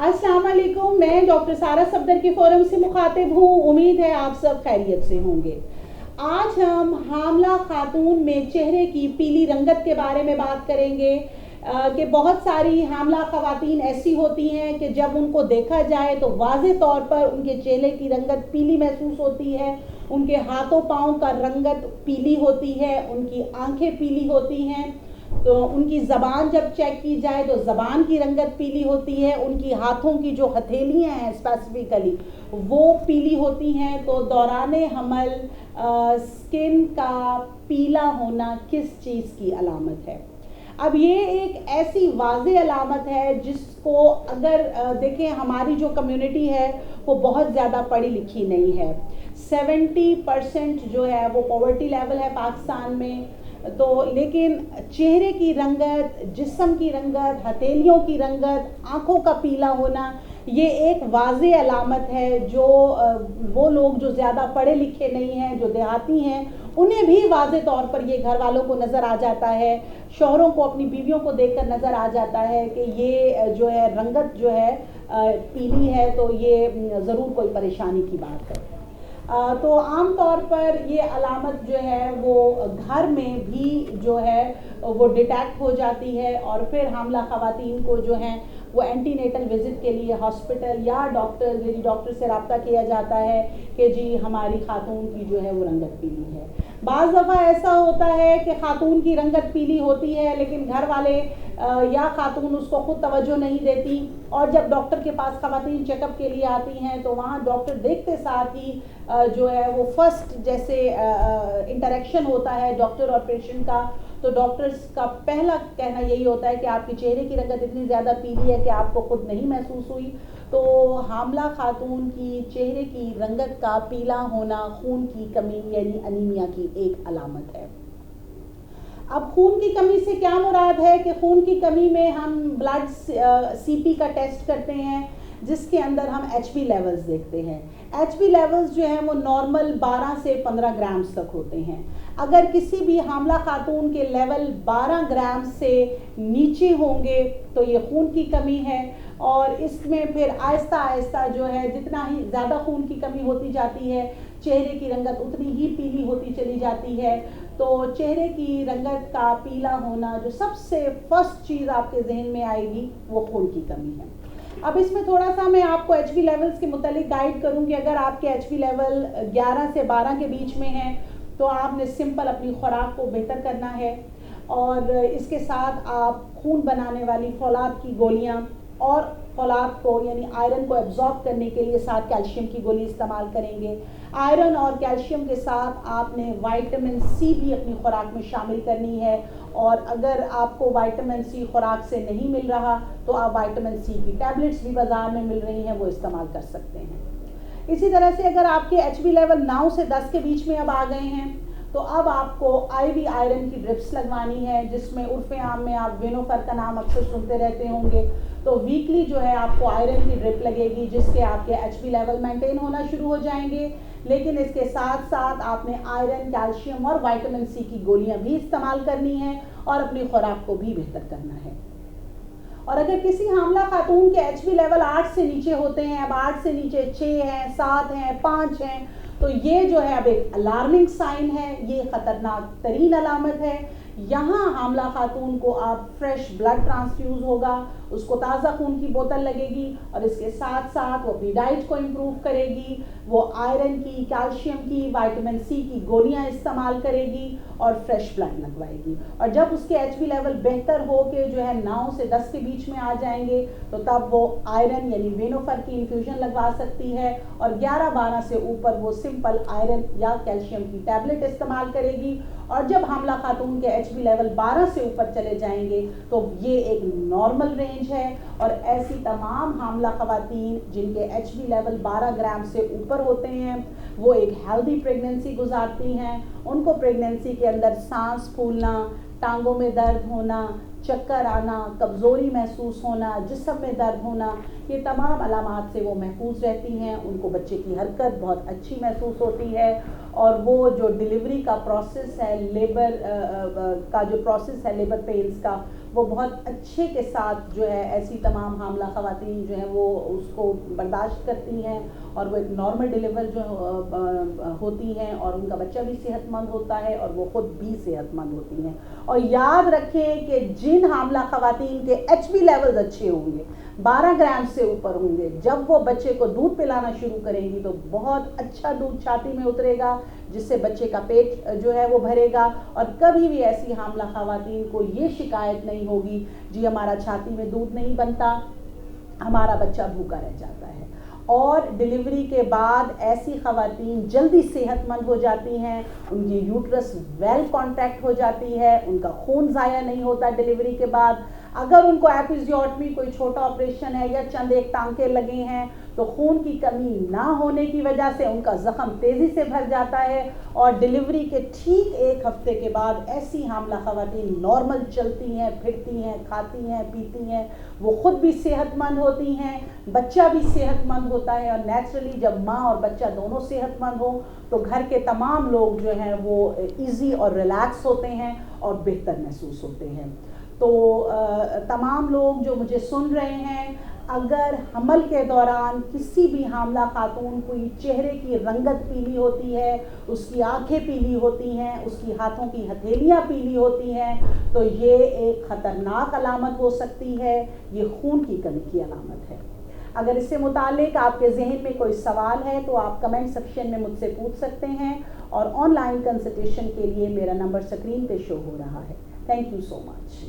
अस्सलाम वालेकुम, मैं डॉक्टर सारा सफदर के फोरम से मुखातिब हूँ। उम्मीद है आप सब खैरियत से होंगे। आज हम हामला खातून में चेहरे की पीली रंगत के बारे में बात करेंगे कि बहुत सारी हामला ख़वातीन ऐसी होती हैं कि जब उनको देखा जाए तो वाज़े तौर पर उनके चेहरे की रंगत पीली महसूस होती है, उनके हाथों पाँव का रंगत पीली होती है, उनकी आंखें पीली होती हैं, तो उनकी ज़बान जब चेक की जाए तो ज़बान की रंगत पीली होती है, उनकी हाथों की जो हथेलियाँ हैं स्पेसिफिकली वो पीली होती हैं। तो दौराने हमल स्किन का पीला होना किस चीज़ की अलामत है? अब ये एक ऐसी वाज़े अलामत है जिसको अगर देखें, हमारी जो कम्युनिटी है वो बहुत ज़्यादा पढ़ी लिखी नहीं है। 70% जो है वो पॉवर्टी लेवल है पाकिस्तान में। तो लेकिन चेहरे की रंगत, जिस्म की रंगत, हथेलियों की रंगत, आँखों का पीला होना, ये एक वाज़े अलामत है जो वो लोग जो ज़्यादा पढ़े लिखे नहीं हैं, जो देहाती हैं, उन्हें भी वाज़े तौर पर ये घर वालों को नज़र आ जाता है, शौहरों को, अपनी बीवियों को देखकर नज़र आ जाता है कि ये जो है रंगत जो है पीली है, तो ये ज़रूर कोई परेशानी की बात है। तो आम तौर पर ये अलामत जो है वो घर में भी जो है वो डिटेक्ट हो जाती है और फिर हामला ख़वातीन को जो हैं वो एंटीनेटल विज़िट के लिए हॉस्पिटल या लेडी डॉक्टर से रब्ता किया जाता है कि जी हमारी खातून की जो है वो रंगत पीली है। बाज़ दफ़ा ऐसा होता है कि खातून की रंगत पीली होती है लेकिन घर वाले या खातून उसको खुद तवज्जो नहीं देती, और जब डॉक्टर के पास ख़वातीन चेकअप के लिए आती हैं तो वहाँ डॉक्टर देखते साथ ही जो है वो फर्स्ट जैसे इंटरेक्शन होता है डॉक्टर और पेशेंट का, तो डॉक्टर्स का पहला कहना यही होता है कि आपके चेहरे की रंगत इतनी ज़्यादा पीली है कि आपको खुद नहीं महसूस हुई। तो हामला खातून की चेहरे की रंगत का पीला होना खून की कमी यानी अनीमिया की एक अलामत है। अब खून की कमी से क्या मुराद है कि खून की कमी में हम ब्लड सीपी का टेस्ट करते हैं जिसके अंदर हम एचबी लेवल्स देखते हैं। एचबी लेवल्स जो हैं वो नॉर्मल 12 से 15 ग्राम्स तक होते हैं। अगर किसी भी हामला खातून के लेवल 12 ग्राम से नीचे होंगे तो ये खून की कमी है, और इसमें फिर आहिस्ता आहिस्ता जो है जितना ही ज़्यादा खून की कमी होती जाती है चेहरे की रंगत उतनी ही पीली होती चली जाती है। तो चेहरे की रंगत का पीला होना जो सबसे फर्स्ट चीज़ आपके जहन में आएगी वो खून की कमी है। अब इसमें थोड़ा सा मैं आपको एचबी लेवल्स के मुतालिक गाइड करूँगी। अगर आपके एचबी लेवल 11 से 12 के बीच में हैं तो आपने सिंपल अपनी खुराक को बेहतर करना है, और इसके साथ आप खून बनाने वाली फौलाद की गोलियाँ और फौलाद को यानी आयरन को एब्जॉर्ब करने के लिए साथ कैल्शियम की गोली इस्तेमाल करेंगे। आयरन और कैल्शियम के साथ आपने विटामिन सी भी अपनी खुराक में शामिल करनी है, और अगर आपको विटामिन सी खुराक से नहीं मिल रहा तो आप विटामिन सी की टैबलेट्स भी बाज़ार में मिल रही हैं, वो इस्तेमाल कर सकते हैं। इसी तरह से अगर आपके एचबी लेवल 9 से 10 के बीच में अब आ गए हैं तो अब आपको आईवी आयरन की ड्रिप्स लगवानी है, जिसमें उर्फ़े आम में आप वेनोफर का नाम अक्सर सुनते रहते होंगे। तो वीकली जो है आपको आयरन की ड्रिप लगेगी जिससे आपके एचबी लेवल मेंटेन होना शुरू हो जाएंगे, लेकिन इसके साथ साथ आपने आयरन, कैल्शियम और विटामिन सी की गोलियां भी इस्तेमाल करनी है और अपनी खुराक को भी बेहतर करना है। और अगर किसी हामला खातून के एचबी लेवल 8 से नीचे होते हैं, अब 8 से नीचे 6 हैं, 7 हैं, 5 हैं, तो ये जो है अब एक अलार्मिंग साइन है, ये ख़तरनाक तरीन अलामत है। यहाँ हामला खातून को आप फ्रेश ब्लड ट्रांसफ्यूज़ होगा, उसको ताज़ा खून की बोतल लगेगी, और इसके साथ साथ वो अपनी डाइट को इम्प्रूव करेगी, वो आयरन की, कैल्शियम की, विटामिन सी की गोलियां इस्तेमाल करेगी और फ्रेश ब्लड लगवाएगी। और जब उसके एचबी लेवल बेहतर हो के जो है 9 से 10 के बीच में आ जाएंगे तो तब वो आयरन यानी वेनोफर की इन्फ्यूजन लगवा सकती है, और 11-12 से ऊपर वो सिंपल आयरन या कैल्शियम की टैबलेट इस्तेमाल करेगी। और जब हामला खातून के एचबी लेवल 12 से ऊपर चले जाएंगे तो ये एक नॉर्मल रेंज है, और ऐसी तमाम हामला ख़वातीन जिनके एचबी लेवल 12 ग्राम से ऊपर होते हैं वो एक हेल्दी प्रेगनेंसी गुजारती हैं। उनको प्रेगनेंसी के अंदर सांस फूलना, टांगों में दर्द होना, चक्कर आना, कमज़ोरी महसूस होना, जिस्म में दर्द होना, ये तमाम अलामात से वो महफूज रहती हैं। उनको बच्चे की हरकत बहुत अच्छी महसूस होती है, और वो जो डिलीवरी का प्रोसेस है, लेबर का जो प्रोसेस है लेबर पेन्स का, وہ بہت اچھے کے ساتھ جو ہے ایسی تمام حاملہ خواتین جو ہیں وہ اس کو برداشت کرتی ہیں اور وہ ایک نارمل ڈیلیور جو ہوتی ہیں اور ان کا بچہ بھی صحت مند ہوتا ہے اور وہ خود بھی صحت مند ہوتی ہیں. اور یاد رکھیں کہ جن حاملہ خواتین کے ایچ بی لیولز اچھے ہوں گے, 12 گرام سے اوپر ہوں گے, جب وہ بچے کو دودھ پلانا شروع کریں گی تو بہت اچھا دودھ چھاتی میں اترے گا, جس سے بچے کا پیٹ جو ہے وہ بھرے گا. اور کبھی بھی ایسی حاملہ خواتین کو یہ شکایت نہیں ہوگی جی ہمارا چھاتی میں دودھ نہیں بنتا, ہمارا بچہ بھوکا رہ جاتا ہے. اور ڈیلیوری کے بعد ایسی خواتین جلدی صحت مند ہو جاتی ہیں, ان کی یوٹرس ویل کانٹیکٹ ہو جاتی ہے, ان کا خون ضائع نہیں ہوتا ڈیلیوری کے بعد. اگر ان کو ایپیزیوٹمی کوئی چھوٹا آپریشن ہے یا چند ایک ٹانکے لگے ہیں تو خون کی کمی نہ ہونے کی وجہ سے ان کا زخم تیزی سے بھر جاتا ہے, اور ڈیلیوری کے ٹھیک 1 ہفتے کے بعد ایسی حاملہ خواتین نارمل چلتی ہیں, پھرتی ہیں, کھاتی ہیں, پیتی ہیں, وہ خود بھی صحت مند ہوتی ہیں, بچہ بھی صحت مند ہوتا ہے. اور نیچرلی جب ماں اور بچہ دونوں صحت مند ہوں تو گھر کے تمام لوگ جو ہیں وہ ایزی اور ریلیکس ہوتے ہیں اور بہتر محسوس ہوتے ہیں. تو تمام لوگ جو مجھے سن رہے ہیں, اگر حمل کے دوران کسی بھی حاملہ خاتون کو چہرے کی رنگت پیلی ہوتی ہے, اس کی آنکھیں پیلی ہوتی ہیں, اس کی ہاتھوں کی ہتھیلیاں پیلی ہوتی ہیں, تو یہ ایک خطرناک علامت ہو سکتی ہے, یہ خون کی کمی کی علامت ہے. اگر اس سے متعلق آپ کے ذہن میں کوئی سوال ہے تو آپ کمنٹ سیکشن میں مجھ سے پوچھ سکتے ہیں, اور آن لائن کنسلٹیشن کے لیے میرا نمبر اسکرین پہ شو ہو رہا ہے. Thank you so much.